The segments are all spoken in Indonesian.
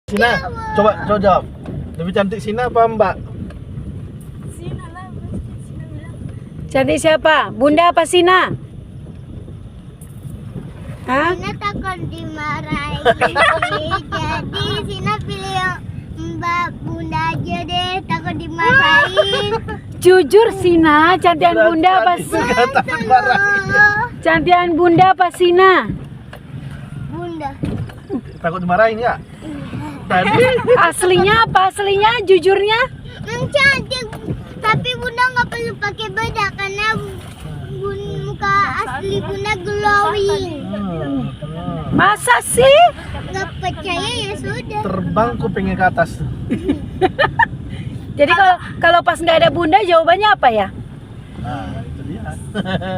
Sina, coba jawab. Lebih cantik Sina apa Mbak? Sina lah, Sina bilang. Cantik siapa? Bunda apa Sina? Hah? Sina takut dimarahin. Jadi Sina pilih Mbak Bunda aja deh, takut dimarahin. Jujur Sina, cantikan Bunda apa Sina? Takut marahin. Cantikan Bunda apa Sina? Bunda. Takut dimarahin ya? Tadi Aslinya apa? Aslinya, jujurnya? Cantik, tapi Bunda nggak perlu pakai bedak karena muka asli Bunda glowing. Masa sih? Nggak percaya ya sudah. terbang kupingnya ke atas. Jadi kalau pas nggak ada Bunda jawabannya apa ya? Nah, itu dia.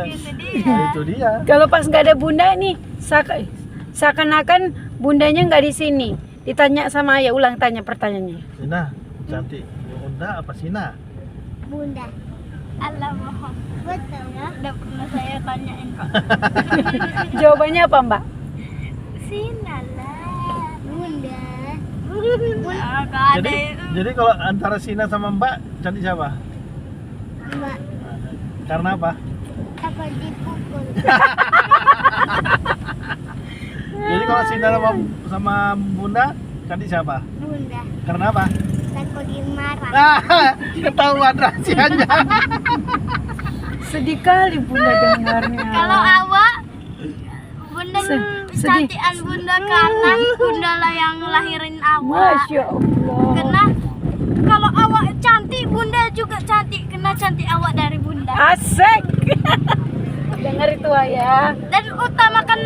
Itu dia. Itu dia. Kalau pas nggak ada Bunda nih, seakan-akan Bundanya nggak di sini. Ditanya sama ayah, ulang tanya pertanyaannya. Sina, cantik Bunda apa Sina? Bunda. Allah bohong. Betul ya? Udah pernah saya tanyain kok. Jawabannya apa Mbak? Sina lah. Bunda. Jadi kalau antara Sina sama Mbak cantik siapa? Mbak, Karena apa? takut dipukul. Jadi kalau Sina sama Bunda cantik siapa? Bunda, Karena apa? takut dimarah. Ketahuan rahasianya. Sedih kali Bunda dengarnya. Kalau awak, Bunda sedih. cantikan Bunda karena Bunda lah yang ngelahirin awak. Masya Allah. Karena kalau awak cantik, Bunda juga cantik. Kena cantik awak dari Bunda. Asik. Dengar itu ayah. Dan utamakan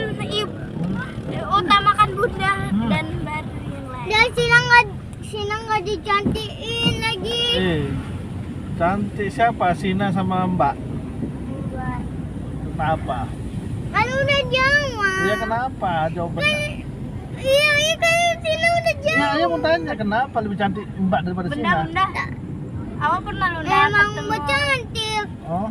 utamakan Bunda dan baru yang lain. Dan Sina nggak dicantikin lagi. Cantik siapa? Sina sama Mbak? Kenapa? Kan udah jawab. Ya kenapa jawabannya? Iya kan Sina udah Ya, jawab. ayo mau tanya kenapa lebih cantik Mbak daripada Sina? Bunda. Awak pernah emang Mbak cantik. Oh,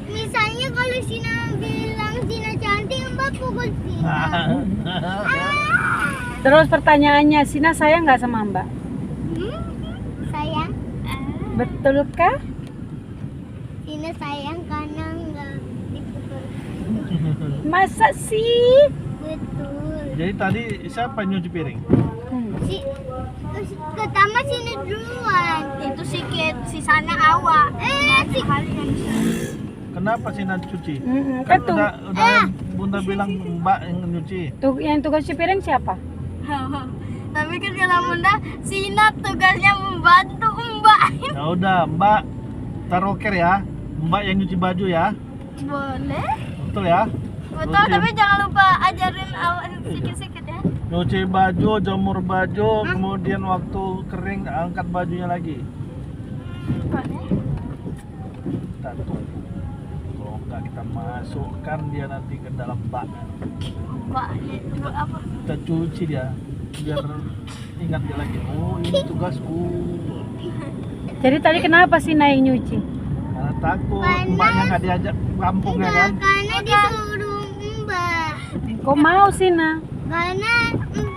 Misalnya kalau Sina bilang Sina cantik, Mbak pukul Sina. Terus pertanyaannya, Sina sayang nggak sama Mbak? Sayang. Betulkah? Sina sayang karena nggak dipukul. Masa sih? Betul. jadi tadi siapa yang nyuci piring? Pertama Sina duluan. Itu sisanya awak. Si kalian. Kenapa Sina cuci? Kan tuh, Udah Bunda bilang Mbak yang nyuci. yang tugas cuci piring siapa? Tapi kan kata Bunda, Sina tugasnya membantu Mbak. Ya udah Mbak taruh care ya. Mbak yang nyuci baju ya. Boleh. Betul ya? Betul, Nyuci- tapi jangan lupa ajarin awak sedikit-sedikit ya. Nyuci baju, jemur baju, kemudian waktu kering angkat bajunya lagi. Boleh. Kita tunggu. Kalau enggak kita masukkan dia nanti ke dalam bak. Mbak, buat apa? Kita cuci dia biar ingat dia lagi. Oh ini tugasku. Jadi tadi kenapa Sina yang nyuci? Karena takut mbaknya nggak diajak kampungnya kan. Karena disuruh Mbak. Kok mau Sina? Karena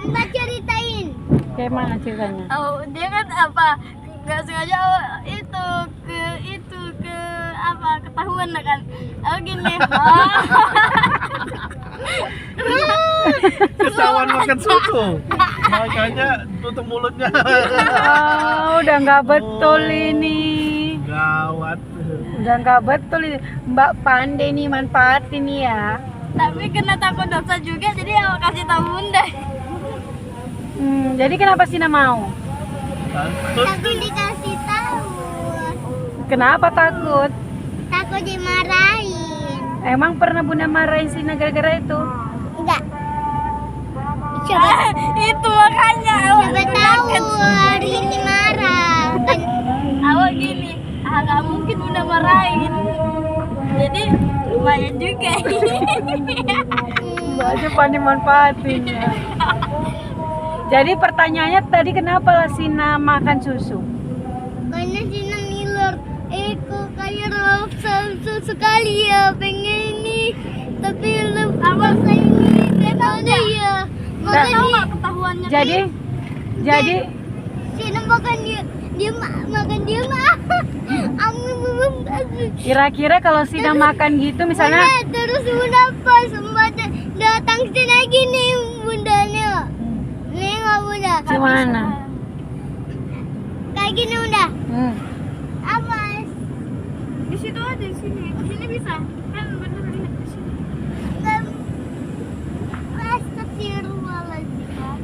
Mbak ceritain. Kayak mana ceritanya? Oh, dia kan apa? Nggak sengaja itu ke apa? Ketahuan kan? Oh gini. Ketahuan makan susu. Makanya tutup mulutnya. Oh, udah nggak betul ini. Gawat. Udah nggak betul ini. Mbak pandai nih manfaatin nih ya. Tapi kena takut dosa juga, jadi aku kasih tahu Bunda. Jadi kenapa Sina mau? Tapi dikasih tahu. Kenapa takut? Takut dimarahin. Emang pernah Bunda marahin Sina gara-gara itu? Enggak. Coba itu makanya siapa tahu hari ini marah. Awak gini, nggak mungkin Bunda marahin. Jadi lumayan juga. Mbak aja pandai manfaatin ya. Jadi pertanyaannya tadi kenapa lah Sina makan susu? Karena Sina ngiler, kok kayak susu sekali ya, pengen ini, tapi awak saya ini ada ya. Makanya Kalau ketahuannya jadi Sina makan dia mah. kira-kira kalau Sina makan gitu misalnya Terus bunda pas datang sini lagi nih bundanya. Nih nggak bunda. gimana? Kayak gini bunda. Apa? Di situ aja, di sini. Di sini bisa. Kan bener lihat di sini. Astagfirullahaladzim.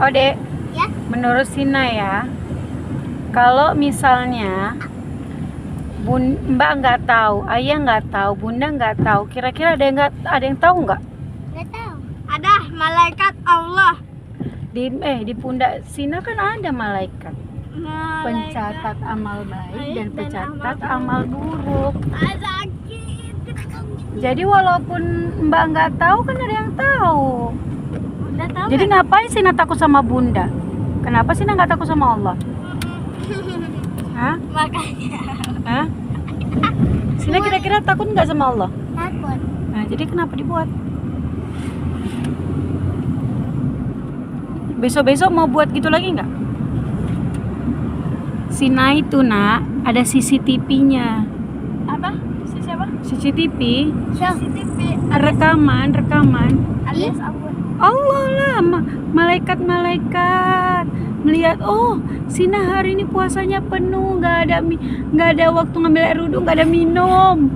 Oh dek, Ya? menurut Sina ya, kalau misalnya Mbak nggak tahu, ayah nggak tahu, bunda nggak tahu, kira-kira ada yang tahu nggak? Nggak tahu. Ada malaikat Allah. Di pundak Sina kan ada malaikat pencatat amal baik dan pencatat amal buruk. Sakit. Jadi walaupun Mbak nggak tahu kan ada yang tahu. Udah tahu. Jadi ngapain Sina takut sama bunda? Kenapa Sina nggak takut sama Allah? Hah? Makanya. Hah? Sina kira-kira takut nggak sama Allah? Takut. Nah, jadi kenapa dibuat? Besok-besok mau buat gitu lagi nggak? Sina itu nak ada CCTV-nya. Apa? Siapa? CCTV, CCTV rekaman. alias apa? Allah lah, malaikat melihat, oh Sina hari ini puasanya penuh, nggak ada waktu ngambil air wudhu, nggak ada minum.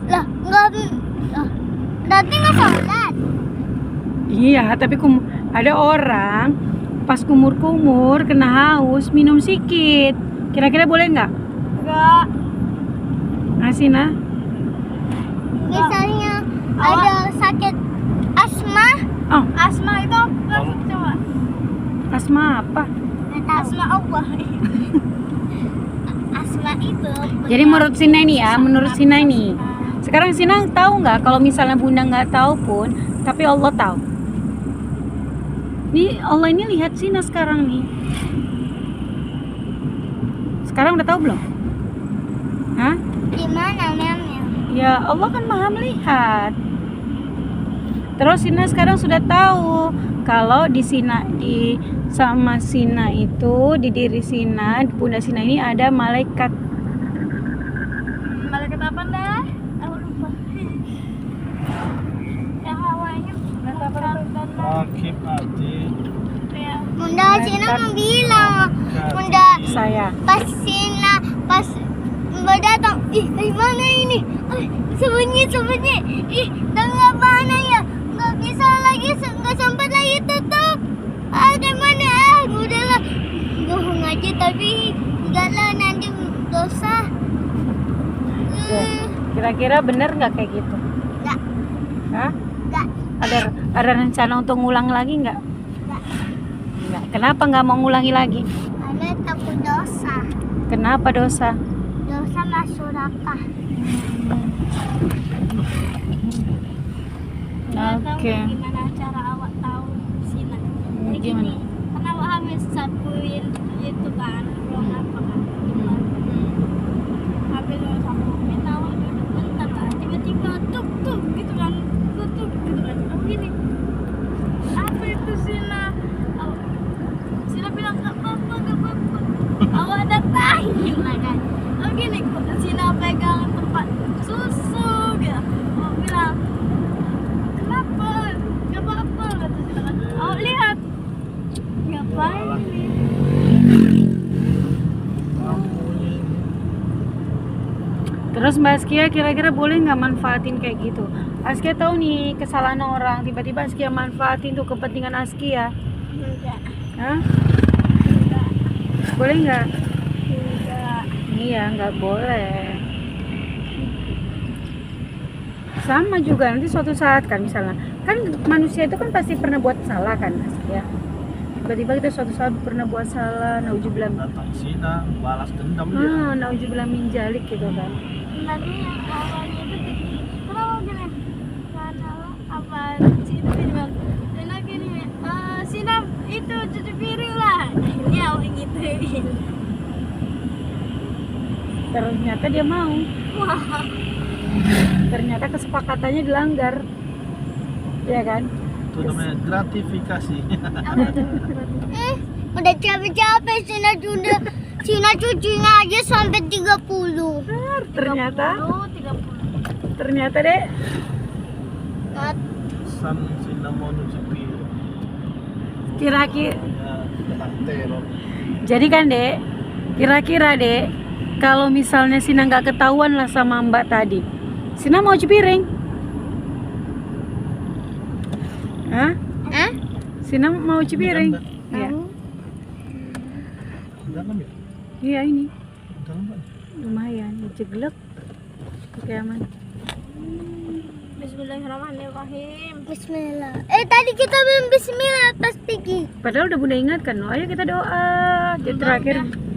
Lah, berarti nggak sholat. Iya, tapi ada orang pas kumur kena haus minum sikit. Kira-kira boleh nggak? Enggak. Nah, Sina? Misalnya ada sakit asma, Oh, Asma itu apa? Coba. asma apa? nggak tahu. Asma Allah. Asma itu. Jadi menurut Sina ini ya, sekarang Sina tahu nggak kalau misalnya bunda nggak tahu pun, tapi Allah tahu. Nih Allah ini lihat Sina sekarang nih. Sekarang udah tahu belum? Hah? Gimana namanya? Ya Allah kan maha melihat. Terus Sina sekarang sudah tahu kalau di sama Sina itu, di diri Sina, di pundak Sina ini ada malaikat. Malaikat apa dah? Aku lupa. Yang hawanya. Hakim adil. Ya. Bunda Sina mau bilang, Bunda Saya. pas Mbak datang, dari mana ini? Sembunyi. Tengah mana ya? Nggak bisa lagi, nggak sempat lagi tutup. Dari mana? Udahlah, bohong aja tapi enggak lah nanti dosa. Kira-kira bener nggak kayak gitu? Nggak, Hah? nggak, Ada rencana untuk ngulang lagi nggak? nggak. Nggak. Kenapa nggak mau ngulangi lagi? Ada takut dosa. Kenapa dosa? Dosa masuk neraka. Oke. Gimana cara awak tahu Sina? Gimana? Karena awak habis sapuin itu kan, belum apa kan? Habis sapuin, awak duduk bentar lah. Tiba-tiba tuk gitu kan, tutup gitu kan. Oh gini, apa itu Sina? Sina bilang nggak apa-apa. Awak datangin lah kan. Oh gini, Sina pegang tempat susu gitu. Awak bilang, kenapa? Gak apa-apa kata Sina kan. Oh lihat, ngapain ini? Terus Mbak Askia kira-kira boleh nggak manfaatin kayak gitu? Askia tahu nih kesalahan orang, tiba-tiba Askia manfaatin tuh kepentingan Askia. Enggak, Hah? Boleh nggak? enggak. Iya, nggak boleh. Sama juga nanti suatu saat kan misalnya, kan manusia itu kan pasti pernah buat salah kan Askia. Tiba-tiba kita suatu saat pernah buat salah, nauzubillah. Datang Sina balas dendam dia. Nauzubillah min jalik gitu kan. Tadi yang awalnya itu kenapa gini? Karena apa? Sina bilang, Sina gini, Sina itu cuci piring lah. Ini awak gituin. Ternyata dia mau. Wah, Ternyata kesepakatannya dilanggar. Ya kan? Itu namanya gratifikasi. Udah capek-capek Sina cucinya aja sampai 30. Ternyata 30. Dek, San Sina mau nyuci piring. kira-kira Teror. jadi kan Dek, kira-kira Dek, kalau misalnya Sina nggak ketahuan lah sama Mbak tadi, Sina mau cuci piring? Hah? Hah? Sina mau cuci piring? Iya. Dalam ya? Iya ini Dalam Pak. lumayan, jeglek, oke aman. Bismillahirrahmanirrahim. Bismillah. Tadi kita belum bismillah pas pergi. Padahal udah Bunda ingatkan, loh, ayo kita doa. Jadi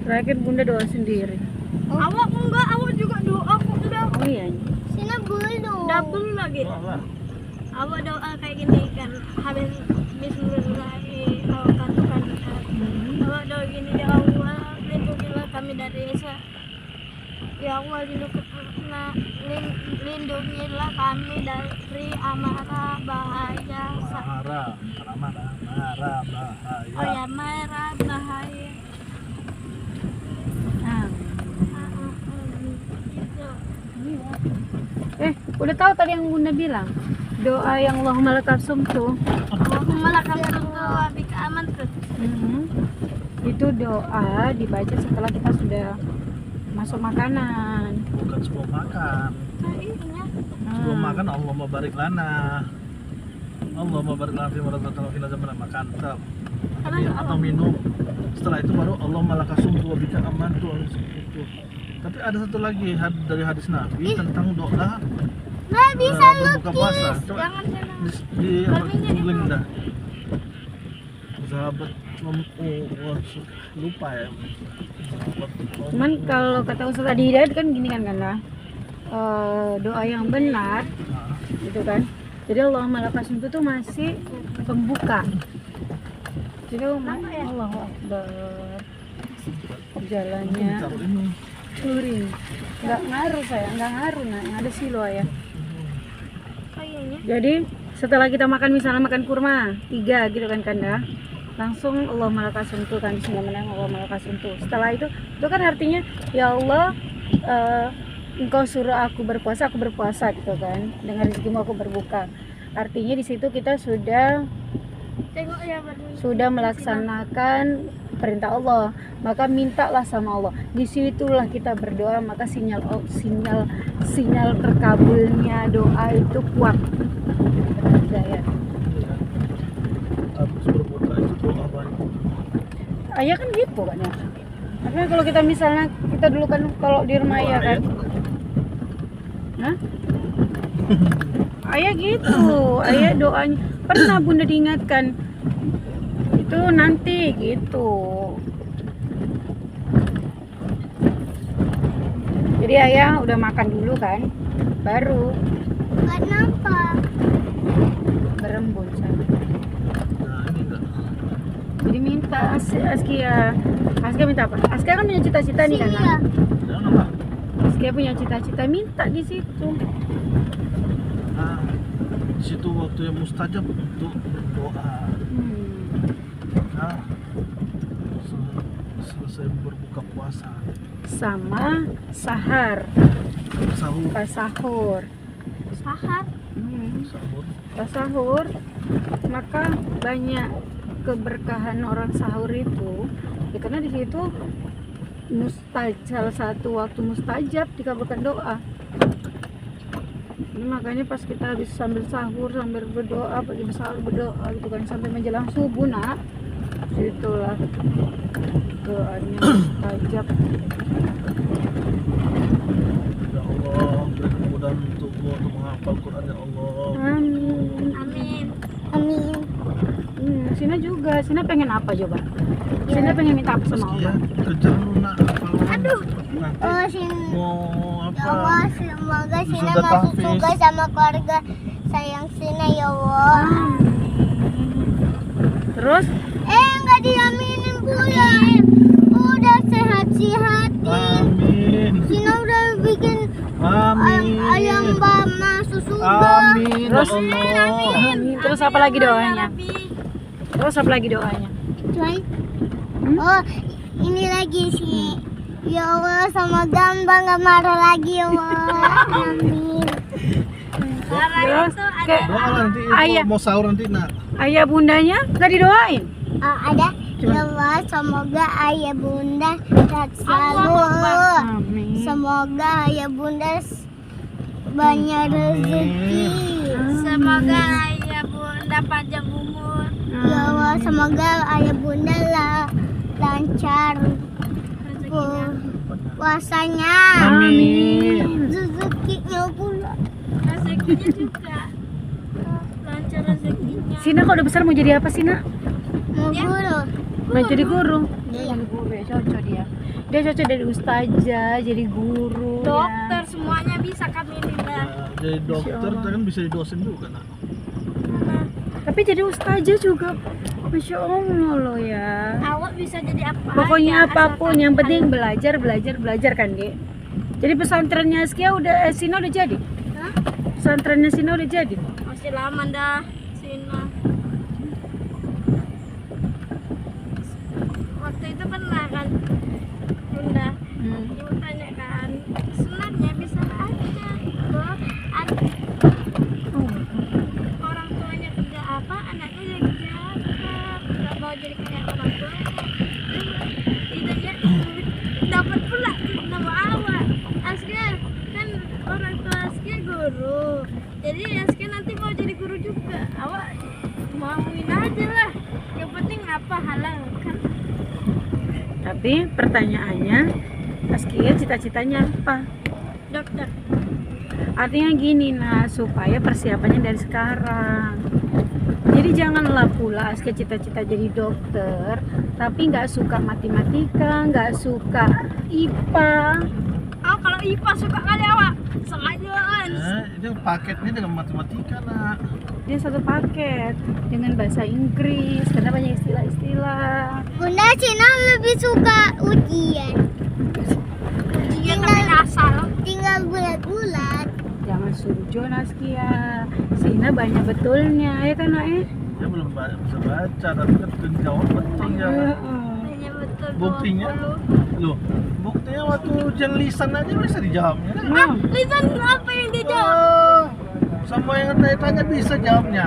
terakhir Bunda doa sendiri. Awak enggak, awak juga doa kok udah. Oh iya. Sina belum. Double lagi. Doa lah. Awak doa kayak gini kan, habis Bismillahirrahmanirrahim. Awak doa gini, ya Allah, lindungilah kami dari dosa. Ya Allah, lindungilah kami dari amarah bahaya. Marah, bukan amarah, marah bahaya. Oh ya, marah bahaya. Nah, Gitu. udah tahu tadi yang Bunda bilang doa yang Allahumma lakal sumtu. Allahumma lakal hamdu wa bika amantu. Itu doa dibaca setelah kita sudah masuk makanan. Bukan sebelum makan. Nah, ininya. Sebelum makan Allahumma barik lana. Allahumma barik lana fi marzaqtana wa qina adzabannar makan. Atau minum. Setelah itu baru Allahumma lakal sumtu wa bika amantu. Itu. Tapi ada satu lagi dari hadis Nabi tentang doa Nggak bisa berbuka puasa. Coba Jangan jangan. di googling dah. Sahabat lupa ya. Cuman kalau kata Ustaz Adi Hidayat kan gini kan doa yang benar gitu kan. Jadi Allahumma lakal sumtu tuh masih pembuka. Jadi Allahu Akbar. Jalannya Taruh ini. touring. Nggak ngaruh saya, nggak ngaruh nah. Yang ada silo ya. Kayaknya. Jadi setelah kita makan misalnya makan kurma 3 gitu kan Kanda, langsung Allahumma lakal sumtu kan bismillahirrahmanirrahim Allahumma lakal sumtu. Setelah itu kan artinya ya Allah engkau suruh aku berpuasa gitu kan, dengan rezekimu aku berbuka. Artinya di situ kita sudah Tengok ya baru. melaksanakan perintah Allah, maka mintalah sama Allah. Disitulah kita berdoa, maka sinyal terkabulnya doa itu kuat. Ya. Habis berbuka itu doa banyak. Ayah kan gitu kan ya. Makanya kalau kita misalnya kita dulu kan kalau di rumah ayah kan, Hah? Ayah gitu, ayah doanya pernah Bunda diingatkan itu nanti gitu. Jadi ayah udah makan dulu kan, baru Kenapa? berembun sana. Nah ini enggak. Jadi minta Askia minta apa? Askia kan punya cita-cita nih kan? Iya. Jangan apa? Askia punya cita-cita minta di situ. Nah, di situ waktu yang mustajab untuk berdoa. Nah, selesai berbuka puasa, Sama sahar, sahur, pas sahur. Sahar. sahur. Pas sahur, maka banyak keberkahan orang sahur itu, ya karena di situ salah satu waktu mustajab dikabulkan doa. Ini makanya pas kita habis sambil sahur sambil berdoa, pagi sahur berdoa gitu kan sampai menjelang subuh nak, situlah doanya mustajab. Ya Allah, beri kemudahan untukmu untuk menghafal Quran ya Allah. Amin. Amin. Amin. Sina juga, Sina pengen apa coba? Sina pengen minta apa sama Askia, Allah? kejar lu nak hafalan. Aduh. Nanti Oh, Sin. mau Ya Allah, apa? semoga Sina Sudah masuk tahfiz. surga sama keluarga sayang Sina ya Allah. Terus Nggak diaminin pula. Udah sehat-sehatin. Amin. Sina udah bikin Amin. ayam bama susu Amin. Ya Terus? Allah. Amin. Terus apa lagi doanya? Terus apa lagi doanya? Cuman, Hmm? oh ini lagi sih. Ya Allah, semoga Mbak nggak marah lagi ya Allah. Amin. Terus kayak Doa lah nanti Ayah. mau sahur nanti nak. ayah bundanya nggak didoain? Ada. Ya Allah, semoga ayah bunda sehat selalu. Amin. Semoga ayah bunda banyak rezeki. Semoga ayah bunda panjang umur. Ya Allah, semoga ayah bunda lancar puasanya. Amin. Rezekinya pula. Rezekinya juga lancar rezekinya. Sina kalau udah besar mau jadi apa Sina? Mau guru. Mau jadi guru? Iya. Jadi guru ya, cocok dia. Dia cocok dari ustazah, jadi guru. Dokter semuanya bisa kami Linda. Jadi dokter Masya Allah. kan bisa jadi dosen juga nak. Tapi jadi ustazah juga, masya Allah loh ya. Awak bisa jadi apa Pokoknya aja, apapun, asalkan yang penting belajar kan Dek. Jadi pesantrennya Sina udah jadi. Hah? Pesantrennya Sina udah jadi. Masih lama dah Sina. Waktu itu pernah kan Bunda ibu tanya kan senangnya bisa aja kok orang tuanya kerja apa anaknya jadi apa nggak mau jadi kayak orang tuanya tidak ya dapat pula nama awak Askia kan orang tua Askia guru jadi Askia nanti mau jadi guru juga awak mauin aja lah yang penting apa halal kan. Tapi pertanyaannya, Askia cita-citanya apa? Dokter. Artinya gini nah, supaya persiapannya dari sekarang. Jadi janganlah pula Askia cita-cita jadi dokter, tapi nggak suka matematika, nggak suka IPA. Oh kalau IPA suka kali awak sengaja Itu paketnya dengan matematika nak. Dia satu paket dengan bahasa Inggris, karena banyak istilah-istilah. Bunda Cina lebih suka ujian. ujian tapi asal Tinggal bulat-bulat. Jangan sujon Askia. Sina banyak betulnya, ya kan Nak? Dia belum bisa baca tapi kan jawab betul ya. hanya betul Buktinya? 20. Loh, buktinya waktu ujian lisan aja bisa dijawabnya. Nak. Mau. Lisan apa yang dia jawab? Oh, semua yang tanya bisa jawabnya.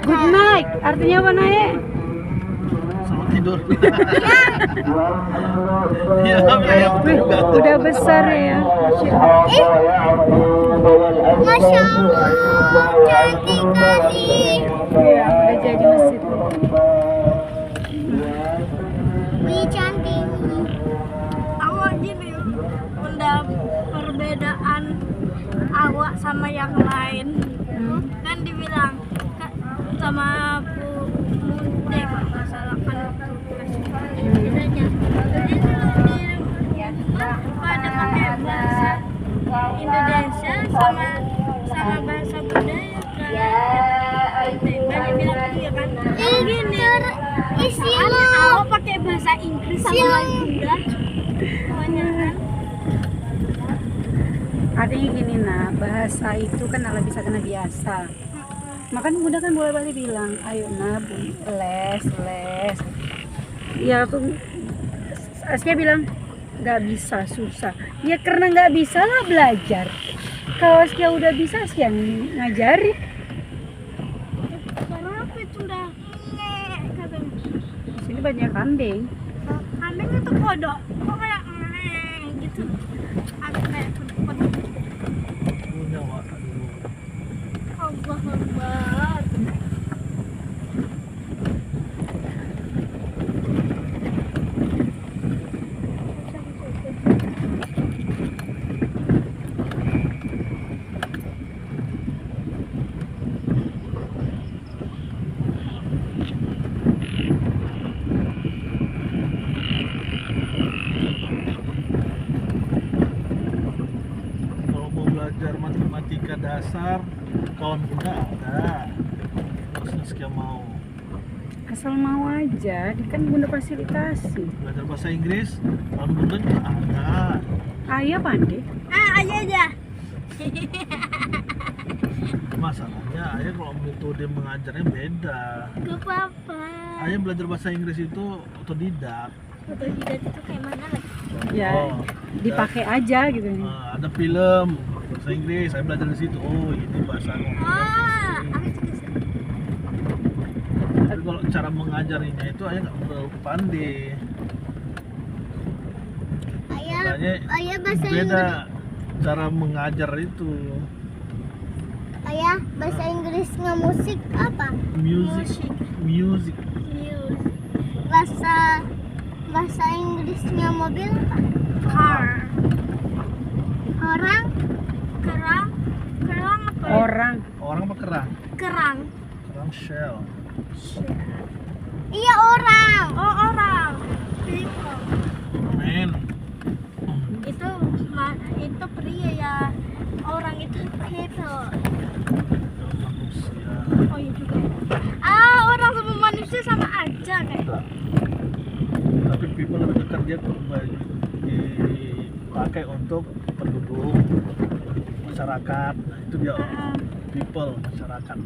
Good night, artinya apa Nae? Selamat tidur. Iya, ya, Wih, udah besar ya. Masya Allah, cantik kali. Iya, udah jadi masjid. Wih, cantik. Awak gini bunda perbedaan awak sama yang lain kan dibilang sama Bu Munte kalau nggak salah kan bedanya jadi pada pakai bahasa Indonesia sama bahasa budaya kan banyak bilang iya kan gini awak pakai bahasa Inggris sama bunda kebanyakan. Artinya gini nah, bahasa itu kan ala bisa kena biasa. Makanya bunda kan boleh-boleh bilang, ayo nah Bu, les. Ya aku Askia bilang nggak bisa, susah. Ya karena nggak bisa lah belajar. Kalau Askia udah bisa, Askia ngajari. Kenapa itu udah katanya? Di sini banyak kambing. Kambing itu kodok, kok kayak gitu. Agak kayak kodok. Punya Wak. Allah Akbar. Kalau mau belajar matematika dasar, kawan bunda ada. Terus Askia mau Asal mau aja, dia kan bunda fasilitasi. belajar bahasa Inggris, kawan bunda juga ada. Ayah pandai. Aja aja. masalahnya ayah kalau metode mengajarnya beda. Gak apa-apa. Ayah belajar bahasa Inggris itu otodidak. Otodidak itu kayak mana lagi? Ya, Oh, dipakai aja gitu. ada film bahasa Inggris, saya belajar di situ. Oh, ini bahasanya. Aku juga sih. Tapi kalau cara mengajarinya itu ayah nggak terlalu pandai. Ayah bahasa Beda Inggris. cara mengajar itu. Ayah bahasa Inggrisnya musik apa? Music. News. Bahasa Inggrisnya mobil apa? Car. Orang. Kerang. Kerang apa ya? Orang. Orang apa kerang? Kerang. Kerang shell. Iya orang. Oh, orang. People. Men. Itu pria ya. Orang itu people. Manusia. Oh iya juga. Orang sama manusia sama aja kayak. Enggak. Tapi people lebih dekat dia dipakai untuk penduduk masyarakat. Nah, itu dia people masyarakat.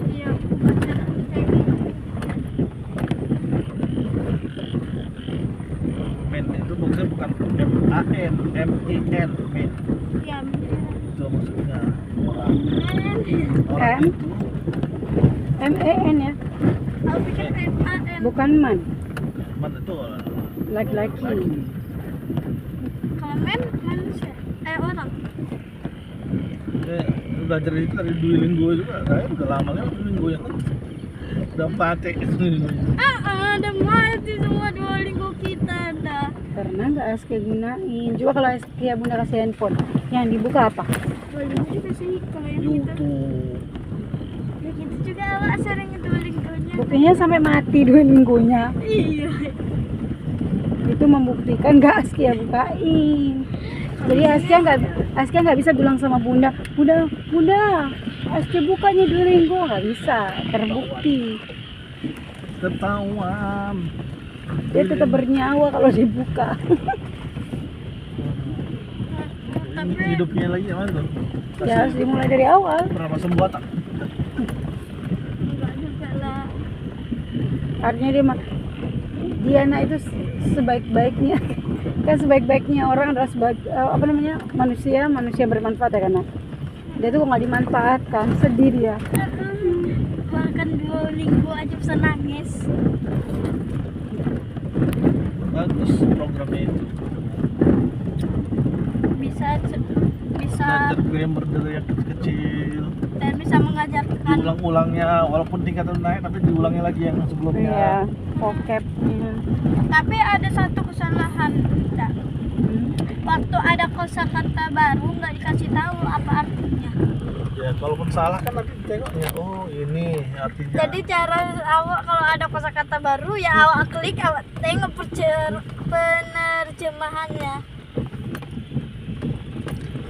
Iya, bukan Men itu maksudnya bukan M-A-N, M-I-N, men. ya. Itu maksudnya orang. Orang M? itu MEN ya, Aku pikir MAN. bukan man, man itu orang. laki-laki. Kalau men manusia. Orang. Belajar itu dari Duolingo juga. Saya udah lama kan Duolingo yang udah pate. Ada mati semua Duolingo kita dah. Karena nggak Askia gunain. Coba kalau Askia bunda kasih handphone, yang dibuka apa? Duolingo juga sih kalau yang kita. YouTube. Ya gitu juga awak sering Duolingonya. Buktinya sampai mati Duolingonya. Iya. Itu membuktikan nggak Askia bukain. Jadi Askia nggak bisa bilang sama bunda, bunda, Askia bukanya Duolingo, nggak bisa, terbukti. Ketahuan. Dia tetap bernyawa kalau dibuka. Ini hidupnya lagi yang mana tuh? Ya harus dimulai dari awal. Berapa sembuh tak? Enggak juga lah. Artinya dia anak itu sebaik-baiknya, kan sebaik-baiknya orang adalah manusia bermanfaat ya kan. Dia tuh nggak dimanfaatkan, sedih dia. Bahkan Duolingo aja bisa nangis. Bagus programnya itu. Bisa Belajar grammar dari yang kecil-kecil. dan bisa mengajarkan. Diulang-ulangnya, walaupun tingkatan naik tapi diulangnya lagi yang sebelumnya. Iya, vocabnya. Tapi ada satu kesalahan tidak. Waktu ada kosakata baru nggak dikasih tahu apa artinya. Ya, kalaupun salah kan nanti tengoknya. Oh, ini artinya. Jadi cara awak kalau ada kosakata baru ya awak klik, awak tengok penerjemahannya.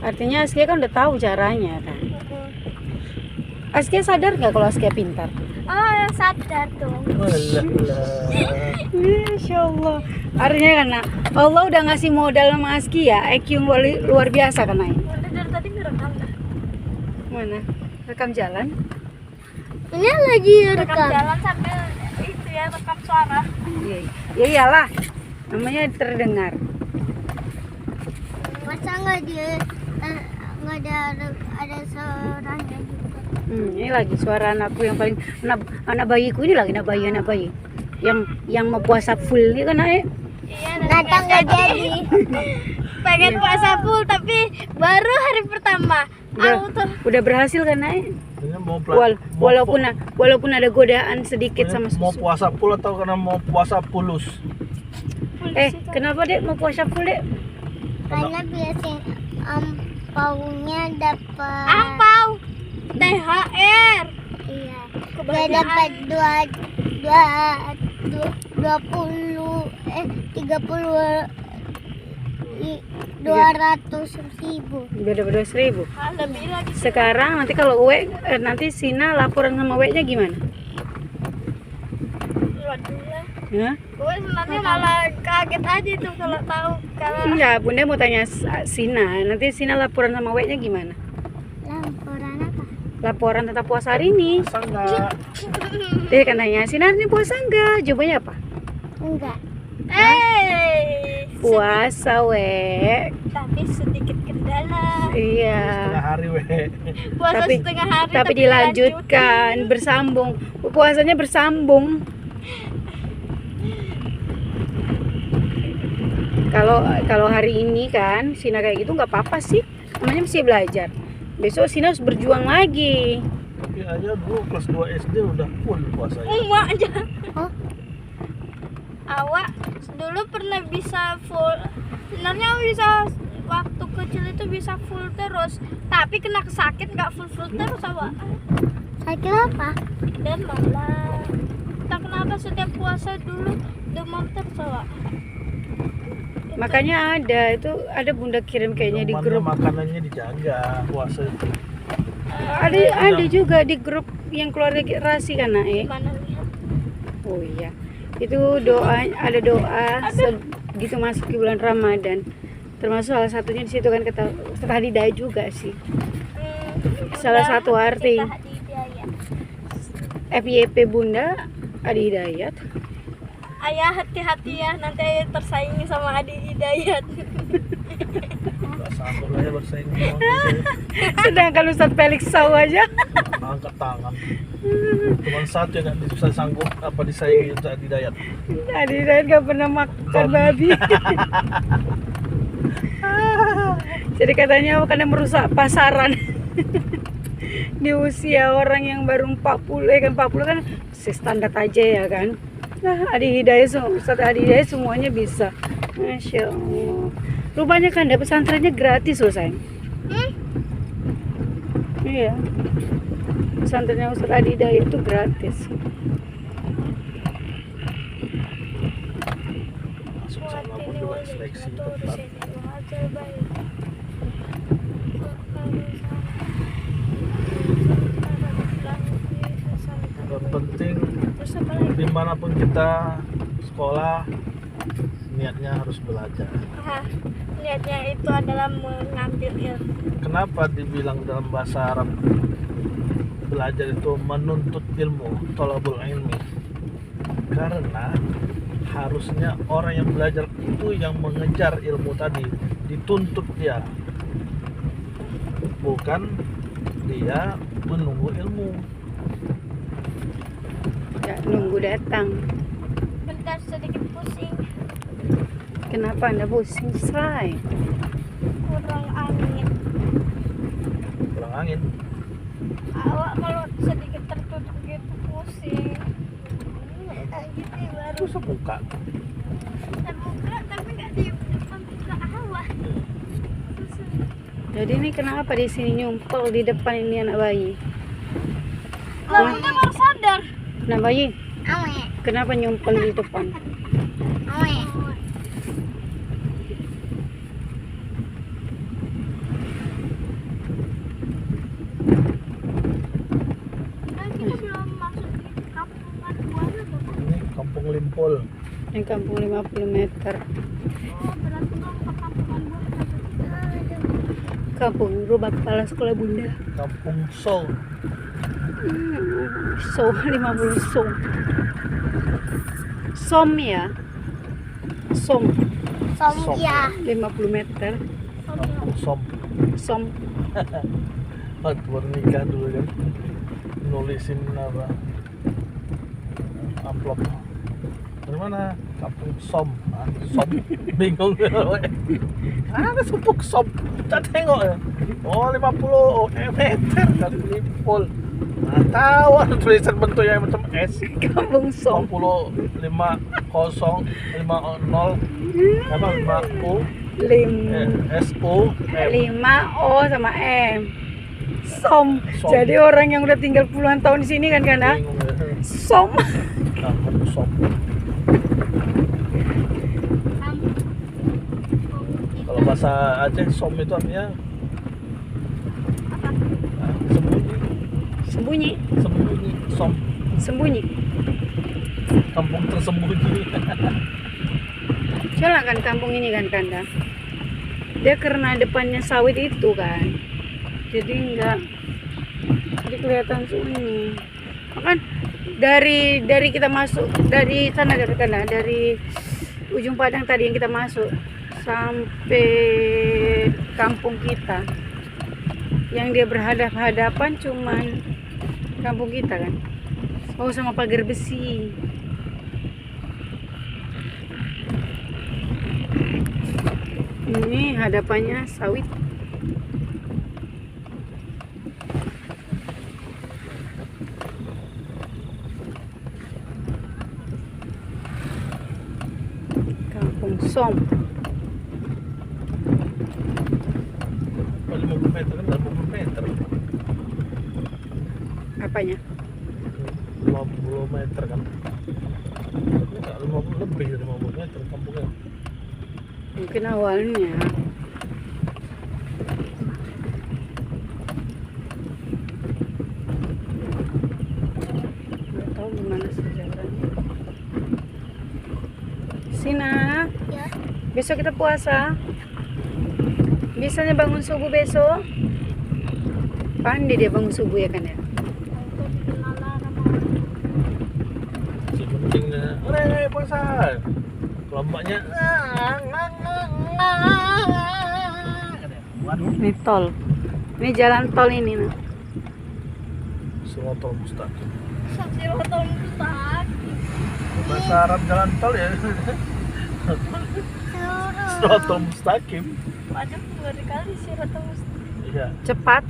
Artinya Askia kan udah tahu caranya kan. Askia sadar nggak kalau Askia pintar? Oh, sadar dong. Walah. Insya Allah. Artinya karena Allah udah ngasih modal sama Askia, IQ luar biasa kan Nay? Udah dari tadi ngerekam dah. Mana? Rekam jalan? Ini lagi Rekam rekam. jalan sambil itu ya rekam suara. Iya, ya iyalah. Namanya terdengar. Masa nggak nggak ada suaranya juga. Ini lagi suara anakku yang paling anak bayiku ini lagi anak bayi yang mau puasa full ini kan Nay? Iya, Datang nggak jadi. pengen puasa full tapi baru hari pertama. Udah berhasil kan Nay? Ini mau Walaupun ada godaan sedikit sama mau susu. puasa full atau karena mau puasa pulus? Kenapa Dek mau puasa full Dek? Karena biasanya ampaunya dapat. Angpau THR. Iya. Dia Kebahagiaan. dapat 200.000. Udah dapat 200.000. Lebih lagi. Sekarang nanti kalau nanti Sina laporan sama nya gimana? Waduh lah. Ya? Gue sebenarnya malah kaget aja tuh kalau tahu kalau Enggak, Bunda mau tanya Sina. Nanti Sina laporan sama nya gimana? Laporan apa? laporan tentang puasa hari ini. Puasa enggak? Dia kan nanya, Sinar ini puasa enggak? Jawabannya apa? Enggak. Puasa, we. Tapi sedikit kendala. Iya. Setengah hari weh. Puasa Tapi- setengah hari Tapi dilanjutkan, bersambung. Puasanya bersambung. Kalau hari ini kan Sina kayak gitu nggak apa-apa sih. Namanya masih belajar. Besok Sina harus berjuang lagi. Tapi aja dulu kelas 2 SD udah full puasanya. Emak aja. Hah? Awak dulu pernah bisa full. Sebenarnya bisa waktu kecil itu bisa full terus. Tapi kena sakit nggak full terus awak. Sakit apa? Demam lah. Tak kenapa setiap puasa dulu demam terus awak. Makanya ada bunda kirim kayaknya di Minumannya, grup. makanannya dijaga puasa itu. Ada juga di grup yang keluarga Rasi kan Nae. Gimana lihat? Oh iya. Itu ada doa gitu masuk di bulan Ramadan. Termasuk salah satunya di situ kan kata Ustaz Hidayat juga sih. Salah satu arti. Kita hadiah. FYP Bunda Adi Hidayat. Ayah hati-hati ya, nanti ayah tersaingi sama Adi Hidayat. Gak sanggup lah ya bersaing sama gitu. Sedangkan Ustadz Felix Sau aja. Angkat tangan. Cuman satu yang gak bisa sanggup apa disaingi Ustaz Hidayat. Adi Hidayat gak pernah makan babi. Jadi katanya karena merusak pasaran. Di usia orang yang baru 40 kan standar aja ya kan. Nah, Adi Hidayat, Ustadz Adi Hidayat semuanya bisa. Masya Allah. Rupanya kan ada pesantrennya gratis loh sayang. Iya. Pesantrennya Ustadz Adi Hidayat itu gratis. Masuk sana pun juga seleksi ketat. Yang penting Terus apa lagi? dimanapun kita sekolah niatnya harus belajar. Niatnya itu adalah mengambil ilmu. Kenapa dibilang dalam bahasa Arab belajar itu menuntut ilmu, thalabul ilmi? Karena harusnya orang yang belajar itu yang mengejar ilmu tadi, dituntut dia, bukan dia menunggu ilmu. Nggak nunggu datang. Bentar sedikit pusing, Kenapa Anda pusing, Say? kurang angin. Kurang angin. Awak kalau sedikit tertutup gitu pusing. Gitu baru Terus buka. terbuka tapi nggak di buka awak. Jadi ini kenapa di sini nyumpel di depan ini anak bayi? Lah kita baru sadar. Anak bayi, Awe. kenapa nyumpel di depan? Awe. Nah, kita belum masuk di kampungan buana tuh. Ini kampung Limpol. Yang kampung 50 meter. Oh, berarti belum ke kampungan buana. Kampung Rubah Kepala Sekolah Bunda. Kampung Sol. So 50 som. Som ya. Som Somia. 50 meter. Kampung Som. Som. Waktu baru nikah dulu kan, nulisin apa, amplop. Dari mana? Kampung Som. Ah, Som. Bingung. Ada supuk Som. Kita tengok ya. Oh 50 meter kan Limpol. Nah, tahu ada tulisan bentuknya macam S. Kampung Som. 50 apa 5U Lim. SU M. 5 O sama M. Som. Som. Jadi orang yang udah tinggal puluhan tahun di sini kan Kanda? Bingung ya. Som. Kampung Som. Kalau bahasa Aceh Som itu artinya sembunyi, Sembunyi. sembunyi. Som, Sembunyi. kampung tersembunyi. Soalnya kan kampung ini kan Kanda, dia karena depannya sawit itu kan, jadi jadi kelihatan sunyi. Kan dari kita masuk dari sana dari ujung Padang tadi yang kita masuk sampai kampung kita, yang dia berhadapan cuman kampung kita kan. Oh, sama pagar besi. Ini hadapannya sawit. Kampung Som. 50 meter kan, 50 meter. Apanya? 50 meter kan. Enggak, 50 lebih dari 50 meter kampungnya. Mungkin awalnya. Nggak tahu gimana sejarahnya. Sina, Ya. besok kita puasa. Biasanya bangun subuh besok. Pandai dia bangun subuh ya kan ya. Sepentingnya, puasa. Kelompoknya, waduh, Ini tol. Ini jalan tol ini. Nah. Siratal Mustaqim. Siratal Mustaqim. Bahasa Arab jalan tol ya. Siratal Mustaqim. Banyak 2 kali Siratal Mustaqim. Iya, Cepat.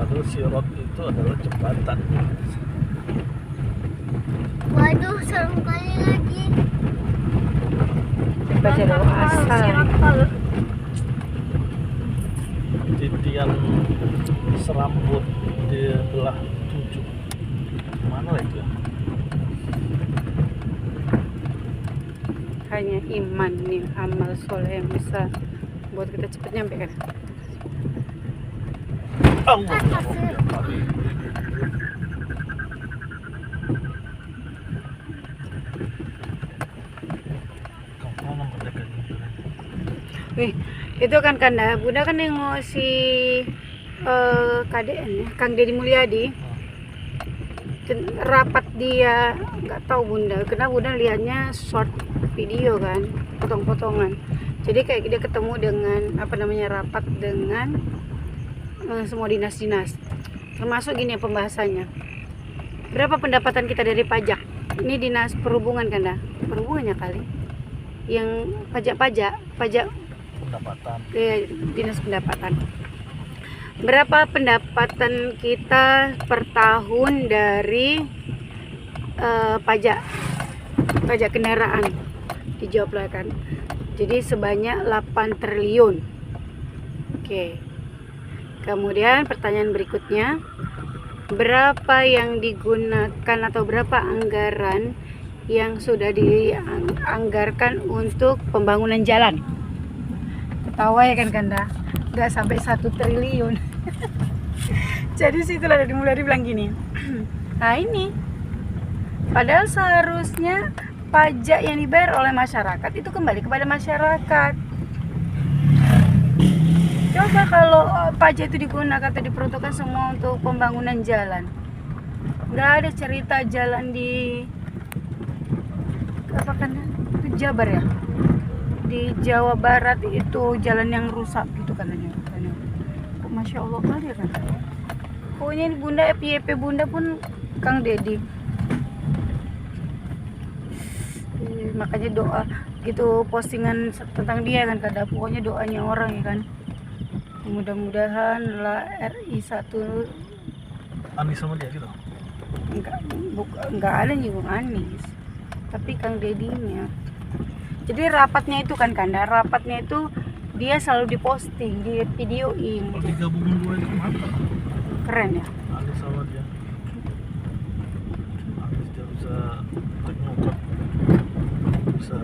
padahal sirat itu adalah jembatan. Waduh, serem kali lagi. Baca doa asal. Siratal. Titian serambut di belah 7. Mana itu ya? Hanya iman nih, amal soleh yang bisa buat kita cepat nyampe kan. Allah. Wih, itu kan Kanda, Bunda kan nengok si KDN ya, Kang Deddy Mulyadi. Rapat dia, nggak tahu Bunda, karena Bunda lihatnya short video kan, potong-potongan. Jadi kayak dia ketemu dengan rapat dengan semua dinas-dinas. Termasuk gini ya pembahasannya. Berapa pendapatan kita dari pajak? Ini dinas perhubungan Kanda, perhubungannya kali. Yang pajak Pendapatan. dinas pendapatan. Berapa pendapatan kita per tahun dari pajak kendaraan? Dijawablah kan. Jadi sebanyak 8 triliun. Oke. Kemudian pertanyaan berikutnya, berapa yang digunakan atau berapa anggaran yang sudah dianggarkan untuk pembangunan jalan? Ketawa ya kan Kanda, nggak sampai 1 triliun. Jadi situlah dari mulai dibilang gini. Nah ini, padahal seharusnya pajak yang dibayar oleh masyarakat itu kembali kepada masyarakat. Coba kalau pajak itu digunakan atau diperuntukkan semua untuk pembangunan jalan, nggak ada cerita jalan di apa kan itu Jabar ya, di Jawa Barat itu jalan yang rusak gitu katanya. Kok Masya Allah kali ya kan. Pokoknya ini Bunda FYP Bunda pun Kang Deddy. Makanya doa gitu postingan tentang dia kan kada, pokoknya doanya orang ya kan. Mudah-mudahan lah RI 1 Anis sama dia gitu. enggak ada nyinggung Anis. Tapi Kang Dedinya. Jadi rapatnya itu kan Kanda, rapatnya itu dia selalu diposting, di videoin. Kalau digabungin dua itu mantap. Keren ya. Anis sama dia. Anis dia bisa teknokat, bisa